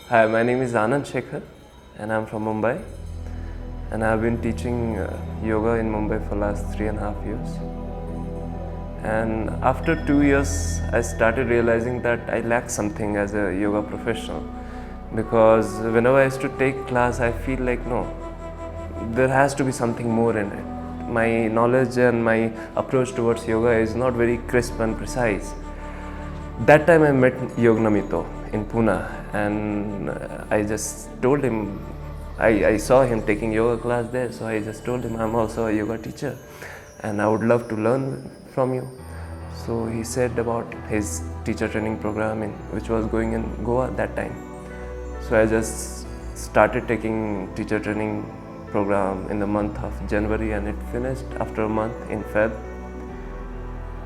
Hi, my name is Anand and I'm from Mumbai, and I've been teaching yoga in Mumbai for last 3.5 years. And after 2 years, I started realizing that I lack something as a yoga professional, because whenever I used to take class, I feel like no, there has to be something more in it. My knowledge and my approach towards yoga is not very crisp and precise. That time I met Yognamito in Pune, and I just told him, I saw him taking yoga class there, so I just told him I'm also a yoga teacher and I would love to learn from you. So he said about his teacher training program which was going in Goa that time. So I just started taking teacher training program in the month of January, and it finished after a month in Feb.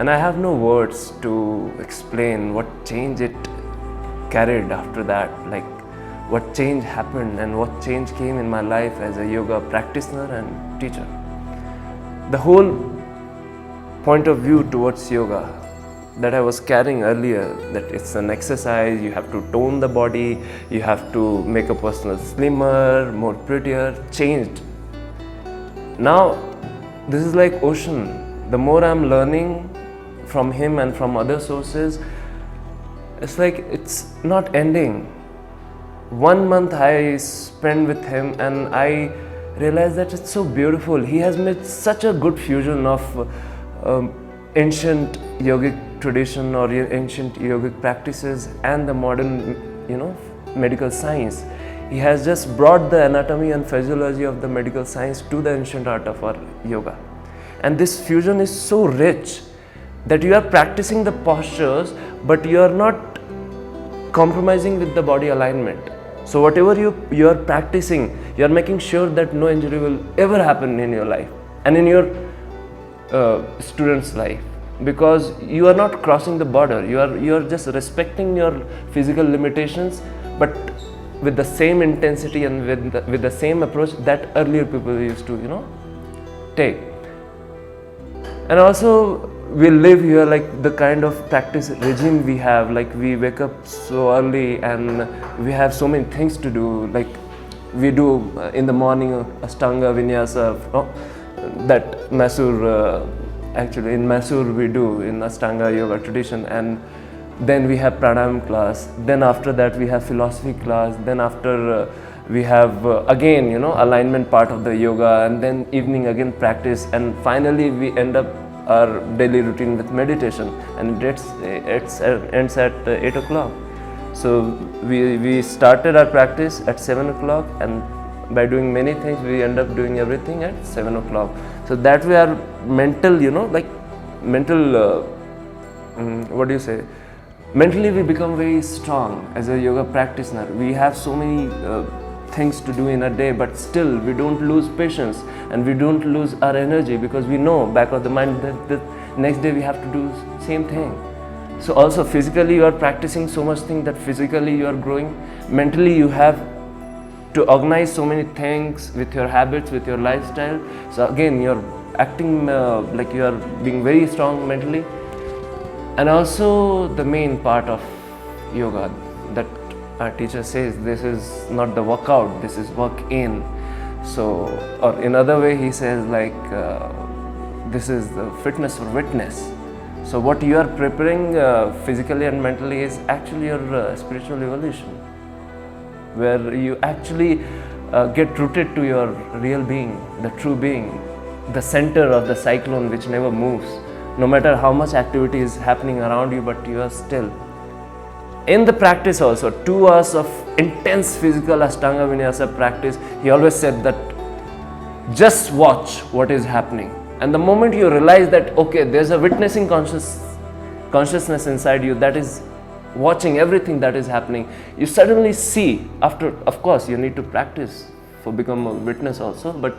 And I have no words to explain what change it carried after that, like what change happened and what change came in my life as a yoga practitioner and teacher. The whole point of view towards yoga that I was carrying earlier, that it's an exercise, you have to tone the body, you have to make a person slimmer, more prettier, changed. Now, this is like ocean. The more I'm learning from him and from other sources, it's like it's not ending. 1 month I spent with him and I realized that it's so beautiful. He has made such a good fusion of ancient yogic tradition or ancient yogic practices and the modern, medical science. He has just brought the anatomy and physiology of the medical science to the ancient art of our yoga. And this fusion is so rich that you are practicing the postures, but you are not compromising with the body alignment. So whatever you are practicing, you are making sure that no injury will ever happen in your life and in your student's life, because you are not crossing the border. You are just respecting your physical limitations, but with the same intensity and with the same approach that earlier people used to take. And also, we live here, like the kind of practice regime we have, like we wake up so early and we have so many things to do, like we do in the morning Ashtanga Vinyasa, that Mysore, actually in Mysore we do in Ashtanga yoga tradition, and then we have pranayam class, then after that we have philosophy class, then after we have again alignment part of the yoga, and then evening again practice, and finally we end up our daily routine with meditation, and it ends at 8 o'clock. So we started our practice at 7 o'clock, and by doing many things we end up doing everything at 7 o'clock. So that way our mental, mentally we become very strong as a yoga practitioner. We have so many things to do in a day, but still we don't lose patience and we don't lose our energy, because we know back of the mind that the next day we have to do same thing. So also physically you are practicing so much thing that physically you are growing. Mentally you have to organize so many things with your habits, with your lifestyle. So again you're acting like you are being very strong mentally. And also the main part of yoga that our teacher says, this is not the workout, this is work in. So, or in other way he says like this is the fitness for witness. So what you are preparing physically and mentally is actually your spiritual evolution, where you actually get rooted to your real being, the true being, the center of the cyclone which never moves, no matter how much activity is happening around you, but you are still. In the practice also, 2 hours of intense physical Ashtanga Vinyasa practice, he always said that just watch what is happening. And the moment you realize that, okay, there's a witnessing consciousness inside you that is watching everything that is happening, you suddenly see, after, of course, you need to practice for become a witness also, but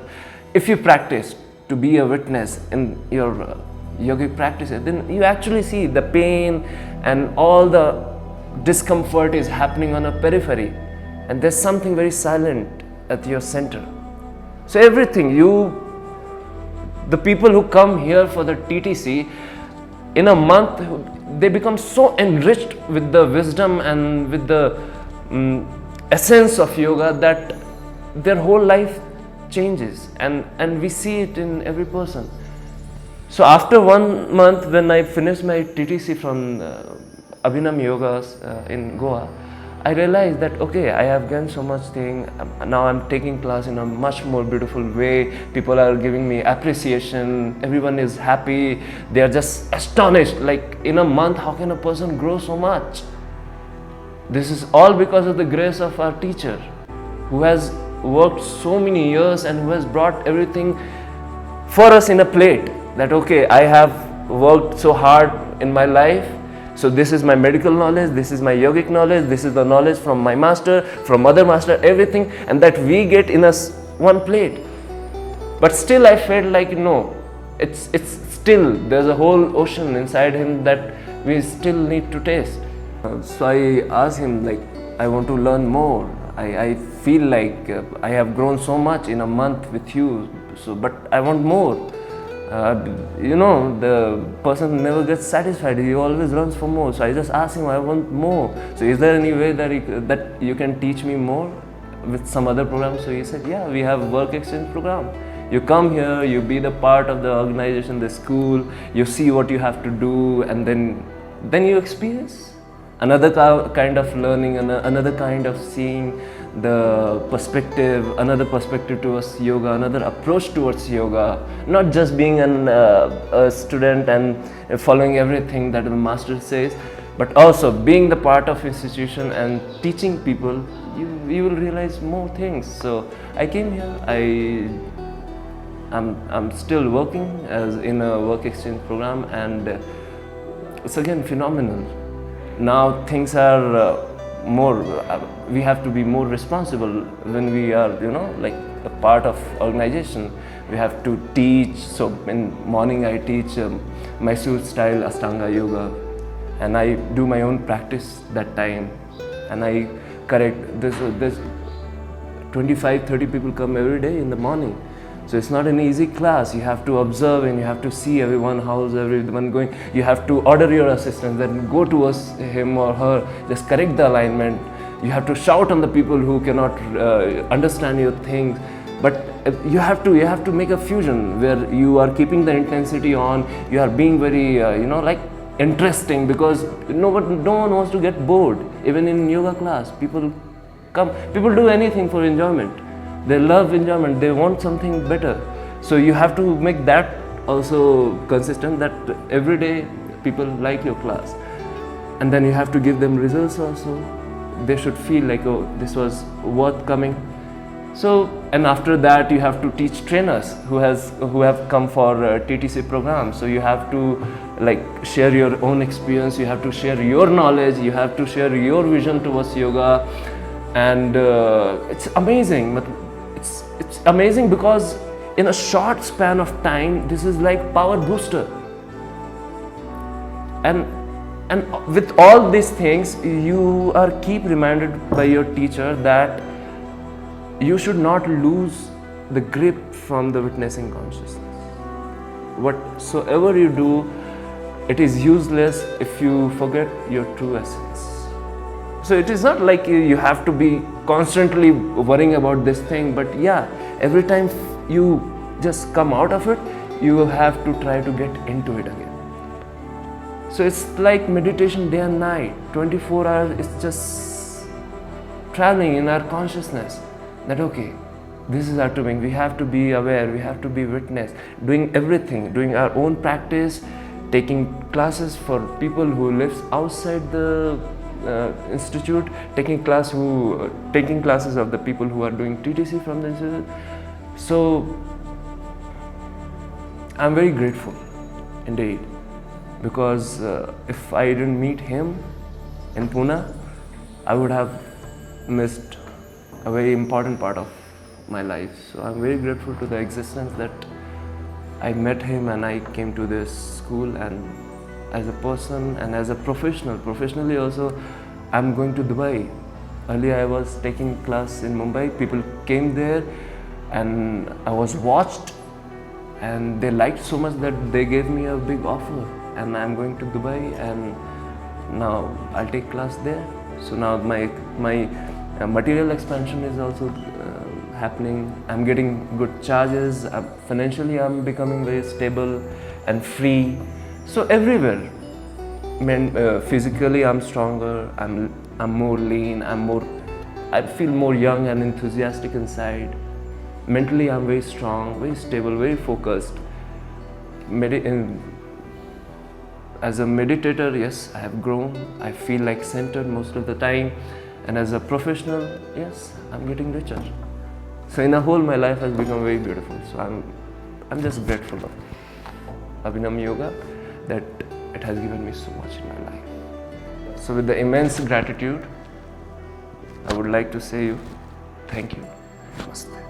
if you practice to be a witness in your yogic practice, then you actually see the pain and all the discomfort is happening on a periphery, and there's something very silent at your center. So everything, the people who come here for the TTC, in a month they become so enriched with the wisdom and with the essence of yoga that their whole life changes, and we see it in every person. So after 1 month, when I finished my TTC from Abhinam Yoga in Goa, I realized that okay, I have gained so much thing. Now I'm taking class in a much more beautiful way. People are giving me appreciation. Everyone is happy. They are just astonished. Like in a month, how can a person grow so much? This is all because of the grace of our teacher, who has worked so many years and who has brought everything for us in a plate. That okay, I have worked so hard in my life. So this is my medical knowledge, this is my yogic knowledge, this is the knowledge from my master, from other master, everything, and that we get in one plate. But still I felt like no, it's still, there's a whole ocean inside him that we still need to taste. So I asked him, like, I want to learn more. I feel like I have grown so much in a month with you, but I want more. The person never gets satisfied. He always runs for more. So I just asked him, I want more. So is there any way that you can teach me more with some other program? So he said, yeah, we have work exchange program. You come here, you be the part of the organization, the school, you see what you have to do, and then you experience another kind of learning, another kind of seeing the perspective, another perspective towards yoga, another approach towards yoga, not just being a student and following everything that the master says, but also being the part of institution and teaching people. You will realize more things. So I came here. I'm still working as in a work exchange program, and it's again phenomenal. Now things are we have to be more responsible when we are, like a part of organization. We have to teach. So in morning I teach Mysore style Ashtanga yoga, and I do my own practice that time, and I correct this 25-30 people come every day in the morning. So it's not an easy class. You have to observe and you have to see how's everyone going. You have to order your assistant, then go towards him or her, just correct the alignment. You have to shout on the people who cannot understand your things. But you have to make a fusion where you are keeping the intensity on. You are being very like interesting, because no one wants to get bored. Even in yoga class, people do anything for enjoyment. They love enjoyment, they want something better. So you have to make that also consistent, that every day people like your class. And then you have to give them results also. They should feel like, oh, this was worth coming. So, and after that you have to teach trainers who have come for TTC program. So you have to like share your own experience, you have to share your knowledge, you have to share your vision towards yoga. And it's amazing. But it's amazing because in a short span of time, this is like power booster. And with all these things, you are keep reminded by your teacher that you should not lose the grip from the witnessing consciousness. Whatsoever you do, it is useless if you forget your true essence. So it is not like you have to be constantly worrying about this thing, but yeah, every time you just come out of it, you have to try to get into it again. So it's like meditation day and night, 24 hours. It's just traveling in our consciousness that okay, this is our doing. We have to be aware, we have to be witness, doing everything, doing our own practice, taking classes for people who live outside the institute, taking classes of the people who are doing TTC from the institute. So I'm very grateful indeed, because if I didn't meet him in Pune, I would have missed a very important part of my life. So I'm very grateful to the existence that I met him and I came to this school, and as a person and as a professionally also, I'm going to Dubai. Earlier I was taking class in Mumbai. People came there and I was watched, and they liked so much that they gave me a big offer, and I'm going to Dubai, and now I'll take class there. So now my Material expansion is also happening. I'm getting good charges. Financially, I'm becoming very stable and free. So everywhere, physically, I'm stronger. I'm more lean. I feel more young and enthusiastic inside. Mentally, I'm very strong, very stable, very focused. As a meditator, yes, I have grown. I feel like centered most of the time. And as a professional, yes, I'm getting richer. So in a whole, my life has become very beautiful. So I'm just grateful of Abhinam Yoga that it has given me so much in my life. So with the immense gratitude, I would like to say you, thank you. Namaste.